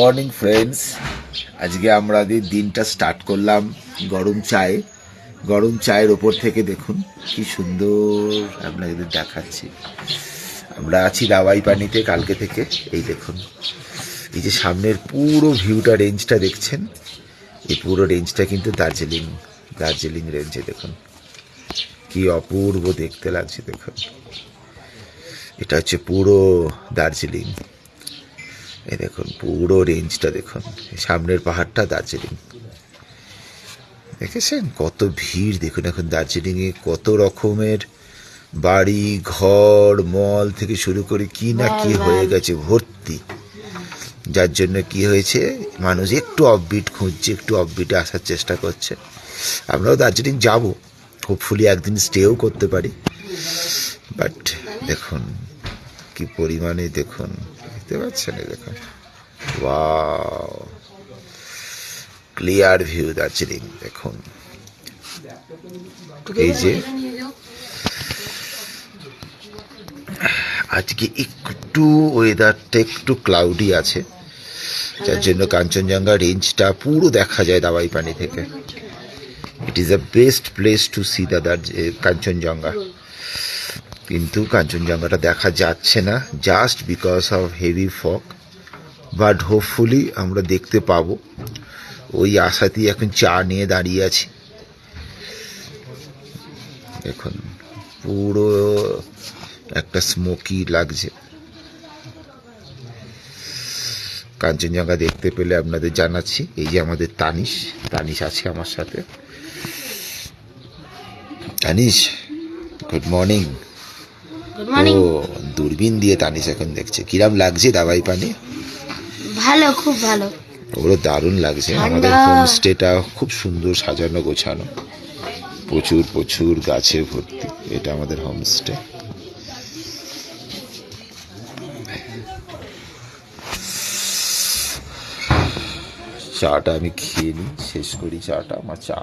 Morning friends, আজকে আমাদের দিনটা স্টার্ট করলাম গরম চায়ের ওপর থেকে। দেখুন কি সুন্দর আপনাদের দেখাচ্ছি। আমরা আছি দাওয়াই পানিতে কালকে থেকে। এই দেখুন, এই যে সামনের পুরো ভিউটা, রেঞ্জটা দেখছেন, এই পুরো রেঞ্জটা কিন্তু দার্জিলিং রেঞ্জে। দেখুন কি অপূর্ব দেখতে লাগছে। দেখুন এটা হচ্ছে পুরো দার্জিলিং। এই দেখুন পুরো রেঞ্জটা দেখুন, সামনের পাহাড়টা দার্জিলিং। দেখেছেন কত ভিড়? দেখুন এখন দার্জিলিংয়ে কত রকমের বাড়ি ঘর, মল থেকে শুরু করে কি না কি হয়ে গেছে ভর্তি। যার জন্য কি হয়েছে, মানুষ একটু অফবিট খুঁজছে, একটু অফবিটে আসার চেষ্টা করছে। আমরাও দার্জিলিং যাব, হোপফুলি একদিন স্টেও করতে পারি। বাট দেখুন কি পরিমাণে, দেখুন দেখতে পাচ্ছেন, দেখুন ওয়াও, ক্লিয়ার ভিউ দার্জিলিং। দেখুন এই যে আজকে একটু ওয়েদারটা একটু ক্লাউডি আছে, যার জন্য কাঞ্চনজঙ্ঘা রেঞ্জটা পুরো দেখা যায় দাওয়াই পানি থেকে। It is the best place to C the Kanchenjunga. কিন্তু কাঞ্চনজঙ্ঘাটা দেখা যাচ্ছে না just because of heavy fog, but hopefully আমরা দেখতে পাবো। ওই আশাতেই এখন চা নিয়ে দাঁড়িয়ে আছি। দেখুন পুরো একটা স্মোকি লাগছে। কাঞ্চনজঙ্ঘা দেখতে পেলে আপনাদের জানাচ্ছি। এই যে আমাদের তানিশ আছে আমার সাথে। Tanish, good morning. ও দূরবীন দিয়ে তানিশ এখন দেখছে। কিরাম লাগছে দাওয়াই পানি? ভালো, খুব ভালো। ওগুলো দারুণ লাগছে। আমাদের হোমস্টেটা খুব সুন্দর সাজানো গোছানো, প্রচুর গাছে ভর্তি। এটা আমাদের হোমস্টে। চাটা আমি খেয়ে নিই, শেষ করি চাটা। আমার চা